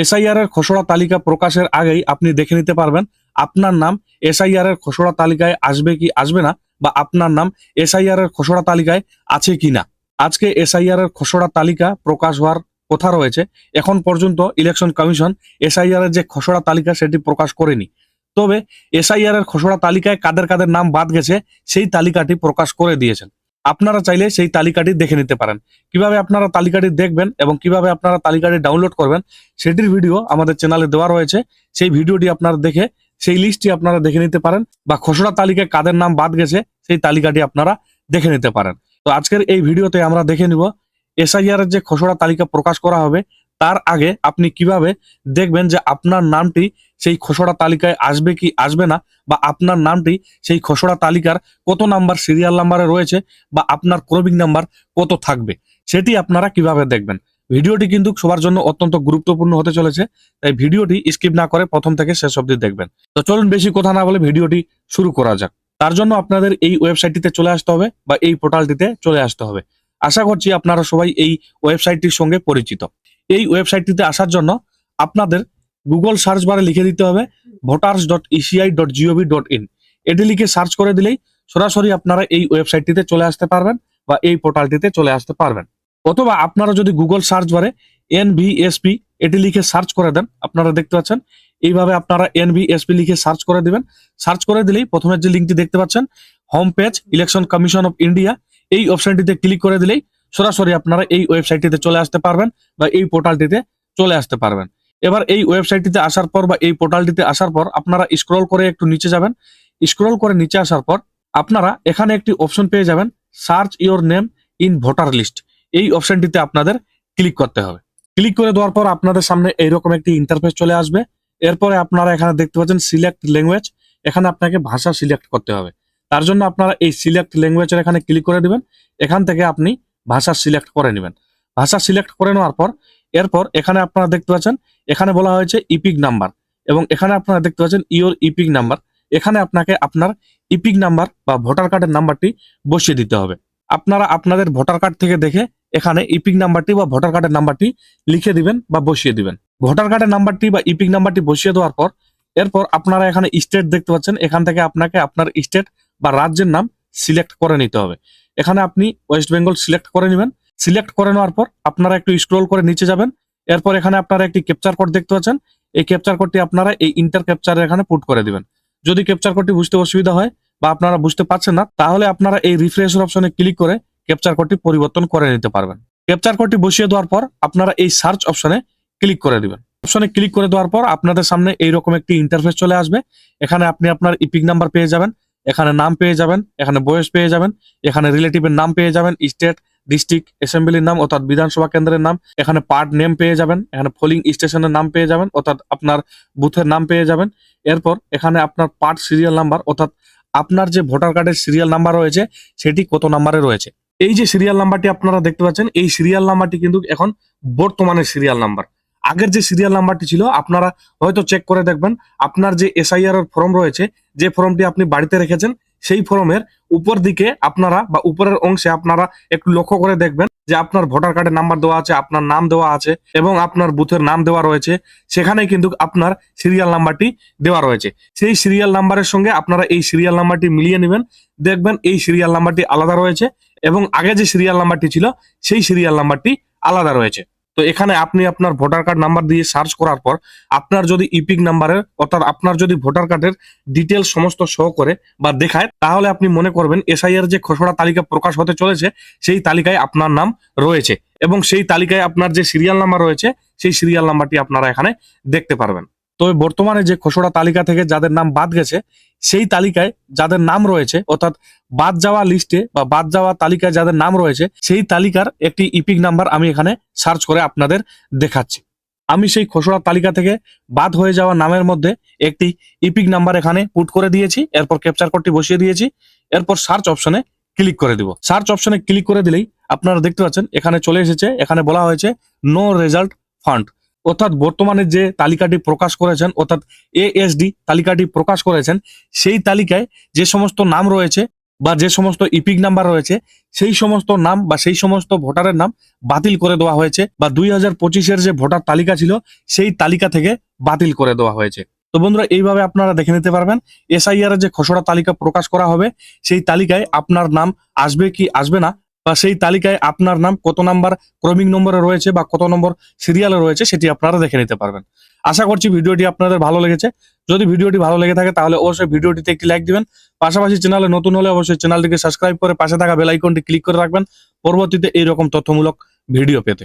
SIR এর খসড়া তালিকা প্রকাশের আগেই আপনি দেখে নিতে পারবেন আপনার নাম এসআইআর এর খসড়া তালিকায় আসবে কি আসবে না, বা আপনার নাম এসআইআর এর খসড়া তালিকায় আছে কি না। আজকে এসআইআর এর খসড়া তালিকা প্রকাশ হওয়ার কথা রয়েছে। এখন পর্যন্ত ইলেকশন কমিশন এসআইআর এর যে খসড়া তালিকা সেটি প্রকাশ করেনি। তবে এসআইআর এর খসড়া তালিকায় কাদের কাদের নাম বাদ গেছে সেই তালিকাটি প্রকাশ করে দিয়েছেন। আপনারা চাইলে সেই তালিকাটি দেখে নিতে পারেন। কিভাবে আপনারা তালিকাটি দেখবেন এবং কিভাবে আপনারা তালিকাটি ডাউনলোড করবেন সেটির ভিডিও আমাদের চ্যানেলে দেওয়া রয়েছে। সেই ভিডিওটি আপনারা দেখে সেই লিস্টটি আপনারা দেখে নিতে পারেন, বা খসড়া তালিকায় কাদের নাম বাদ গেছে সেই তালিকাটি আপনারা দেখে নিতে পারেন। তো আজকের এই ভিডিওতে আমরা দেখে নিব এসআইআর এর যে খসড়া তালিকা প্রকাশ করা হবে তার আগে আপনি কিভাবে দেখবেন যে আপনার নামটি সেই খসড়া তালিকায় আসবে কি আসবে না, বা আপনার নামটি সেই খসড়া তালিকার কত নাম্বার সিরিয়াল নাম্বারে রয়েছে, বা আপনার ক্রমিক নাম্বার কত থাকবে, সেটি আপনারা কিভাবে দেখবেন। ভিডিওটি কিন্তু সবার জন্য অত্যন্ত গুরুত্বপূর্ণ হতে চলেছে, তাই ভিডিওটি স্কিপ না করে প্রথম থেকে শেষ অবধি দেখবেন। তো চলুন বেশি কথা না বলে ভিডিওটি শুরু করা যাক। তার জন্য আপনাদের এই ওয়েবসাইটটিতে চলে আসতে হবে, বা এই পোর্টালটিতে চলে আসতে হবে। আশা করছি আপনারা সবাই এই ওয়েবসাইটটির সঙ্গে পরিচিত। এই ওয়েবসাইটটিতে আসার জন্য আপনাদের গুগল সার্চ বারে লিখে দিতে হবে voters.eci.gov.in। এটি লিখে সার্চ করে দিলেই সরাসরি আপনারা এই ওয়েবসাইটটিতে চলে আসতে পারবেন, বা এই পোর্টালটিতে চলে আসতে পারবেন। অথবা আপনারা যদি গুগল সার্চ বারে এনভিএসপি এটি লিখে সার্চ করে দেন, আপনারা দেখতে পাচ্ছেন এইভাবে আপনারা এনভিএসপি লিখে সার্চ করে দিবেন। সার্চ করে দিলেই প্রথমে যে লিঙ্কটি দেখতে পাচ্ছেন home page election commission of India, এই অপশনটিতে ক্লিক করে দিলেই সরাসরি আপনারা এই ওয়েবসাইটটিতে চলে আসতে পারবেন, বা এই পোর্টালটিতে চলে আসতে পারবেন। এবার এই ওয়েবসাইটটিতে আসার পর বা এই পোর্টালটিতে আসার পর আপনারা স্ক্রল করে একটু নিচে যাবেন। স্ক্রল করে নিচে আসার পর আপনারা এখানে একটি অপশন পেয়ে যাবেন search your name in voter list. এই অপশনটিতে আপনাদের ক্লিক করতে হবে। ক্লিক করে দেওয়ার পর আপনাদের সামনে এইরকম একটি ইন্টারফেস চলে আসবে। এরপরে আপনারা এখানে দেখতে পাচ্ছেন সিলেক্ট ল্যাঙ্গুয়েজ, এখানে আপনাকে ভাষা সিলেক্ট করতে হবে। তার জন্য আপনারা এই সিলেক্ট ল্যাঙ্গুয়েজের এখানে ক্লিক করে দিবেন। এখান থেকে আপনি ভাষা সিলেক্ট করে নেবেন। ভাষা সিলেক্ট করে নেওয়ার পর এরপর এখানে আপনারা দেখতে পাচ্ছেন এখানে বলা হয়েছে ইপিক নাম্বার, এবং এখানে আপনারা দেখতে পাচ্ছেন ইওর ইপিক নাম্বার। এখানে আপনাকে আপনার ইপিক নাম্বার বা ভোটার কার্ডের নাম্বারটি বসিয়ে দিতে হবে। আপনারা আপনাদের ভোটার কার্ড থেকে দেখে এখানে ইপিক নাম্বারটি বা ভোটার কার্ডের নাম্বারটি লিখে দিবেন বা বসিয়ে দিবেন। ভোটার কার্ডের নাম্বারটি বা ইপিক নাম্বারটি বসিয়ে দেওয়ার পর এরপর আপনারা এখানে স্টেট দেখতে পাচ্ছেন, এখান থেকে আপনাকে আপনার স্টেট বা রাজ্যের নাম সিলেক্ট করে নিতে হবে। এখানে আপনি ওয়েস্ট বেঙ্গল সিলেক্ট করে নেবেন। সিলেক্ট করে নেওয়ার পর আপনারা একটু স্ক্রল করে নিচে যাবেন। এরপর এখানে আপনারা একটি ক্যাপচার কোড দেখতে পাচ্ছেন, এই ক্যাপচার কোডটি আপনারা এই ইন্টার ক্যাপচারের এখানে পুট করে দিবেন। যদি ক্যাপচার কোডটি বুঝতে অসুবিধা হয় বা আপনারা বুঝতে পারছেন না, তাহলে আপনারা এই রিফ্রেশের অপশনে ক্লিক করে ক্যাপচার কোডটি পরিবর্তন করে নিতে পারবেন। ক্যাপচার কোডটি বসিয়ে দেওয়ার পর আপনারা এই সার্চ অপশনে ক্লিক করে দিবেন। অপশনে ক্লিক করে দেওয়ার পর আপনাদের সামনে এইরকম একটি ইন্টারফেস চলে আসবে। এখানে আপনি আপনার ইপিক নাম্বার পেয়ে যাবেন, এখানে নাম পেয়ে যাবেন, এখানে বয়স পেয়ে যাবেন, এখানে রিলেটিভের নাম পেয়ে যাবেন, স্টেট, ডিস্ট্রিক্ট, অ্যাসেম্বলির নাম অর্থাৎ বিধানসভা কেন্দ্রের নাম, এখানে পার্ট নেম পেয়ে যাবেন, এখানে পোলিং স্টেশনের নাম পেয়ে যাবেন অর্থাৎ আপনার বুথের নাম পেয়ে যাবেন। এরপর এখানে আপনার পার্ট সিরিয়াল নাম্বার অর্থাৎ আপনার যে ভোটার কার্ডের সিরিয়াল নাম্বার রয়েছে সেটি কত নাম্বারে রয়েছে। এই যে সিরিয়াল নাম্বারটি আপনারা দেখতে পাচ্ছেন, এই সিরিয়াল নাম্বারটি কিন্তু এখন বর্তমানের সিরিয়াল নাম্বার। আগের যে সিরিয়াল নাম্বারটি ছিল আপনারা হয়তো চেক করে দেখবেন, আপনার যে এসআইআর এর ফর্ম রয়েছে, যে ফর্মটি আপনি বাড়িতে রেখেছেন, সেই ফর্মের উপর দিকে আপনারা বা উপরের অংশে আপনারা একটু লক্ষ্য করে দেখবেন যে আপনার ভোটার কার্ডের নাম্বার দেওয়া আছে, আপনার নাম দেওয়া আছে এবং আপনার বুথের নাম দেওয়া রয়েছে। সেখানে কিন্তু আপনার সিরিয়াল নাম্বারটি দেওয়া রয়েছে। সেই সিরিয়াল নাম্বারের সঙ্গে আপনারা এই সিরিয়াল নাম্বারটি মিলিয়ে নেবেন, দেখবেন এই সিরিয়াল নাম্বারটি আলাদা রয়েছে এবং আগে যে সিরিয়াল নাম্বারটি ছিল সেই সিরিয়াল নাম্বারটি আলাদা রয়েছে। তো এখানে আপনি আপনার ভোটার কার্ড নাম্বার দিয়ে সার্চ করার পর আপনার যদি ইপিক নাম্বারের অর্থাৎ আপনার যদি ভোটার কার্ডের ডিটেল সমস্ত শো করে বা দেখায়, তাহলে আপনি মনে করবেন এসআইআর যে খসড়া তালিকা প্রকাশ হতে চলেছে সেই তালিকায় আপনার নাম রয়েছে, এবং সেই তালিকায় আপনার যে সিরিয়াল নাম্বার রয়েছে সেই সিরিয়াল নাম্বারটি আপনারা এখানে দেখতে পারবেন। তবে বর্তমানে যে খসড়া তালিকা থেকে যাদের নাম বাদ গেছে সেই তালিকায় যাদের নাম রয়েছে অর্থাৎ বাদ যাওয়া লিস্টে বা বাদ যাওয়া তালিকায় যাদের নাম রয়েছে সেই তালিকার একটি ইপিক নাম্বার আমি এখানে সার্চ করে আপনাদের দেখাচ্ছি। আমি সেই খসড়া তালিকা থেকে বাদ হয়ে যাওয়া নামের মধ্যে একটি ইপিক নাম্বার এখানে পুট করে দিয়েছি, এরপর ক্যাপচার কোডটি বসিয়ে দিয়েছি। এরপর সার্চ অপশনে ক্লিক করে দিব। সার্চ অপশনে ক্লিক করে দিলেই আপনারা দেখতে পাচ্ছেন এখানে চলে এসেছে। এখানে বলা হয়েছে নো রেজাল্ট ফান্ড, অর্থাৎ বর্তমানে যে তালিকাটি প্রকাশ করেছেন অর্থাৎ এএসডি তালিকাটি প্রকাশ করেছেন সেই তালিকায় যে সমস্ত নাম রয়েছে বা যে সমস্ত ইপিক নাম্বার রয়েছে সেই সমস্ত নাম বা সেই সমস্ত ভোটারের নাম বাতিল করে দেওয়া হয়েছে, বা 2025-এর যে ভোটার তালিকা ছিল সেই তালিকা থেকে বাতিল করে দেওয়া হয়েছে। তো বন্ধুরা, এইভাবে আপনারা দেখে নিতে পারবেন এসআইআর এর যে খসড়া তালিকা প্রকাশ করা হবে সেই তালিকায় আপনার নাম আসবে কি আসবে না, বা সেই তালিকায় আপনার নাম কত নাম্বার ক্রমিক নম্বরে রয়েছে বা কত নম্বর সিরিয়ালে রয়েছে সেটি আপনারা দেখে নিতে পারবেন। আশা করছি ভিডিওটি আপনাদের ভালো লেগেছে। যদি ভিডিওটি ভালো লেগে থাকে তাহলে অবশ্যই ভিডিওটিতে একটি লাইক দিবেন। পাশাপাশি চ্যানেলে নতুন হলে অবশ্যই চ্যানেলটিকে সাবস্ক্রাইব করে পাশে থাকা বেল আইকনটি ক্লিক করে রাখবেন পরবর্তীতে এইরকম তথ্যমূলক ভিডিও পেতে।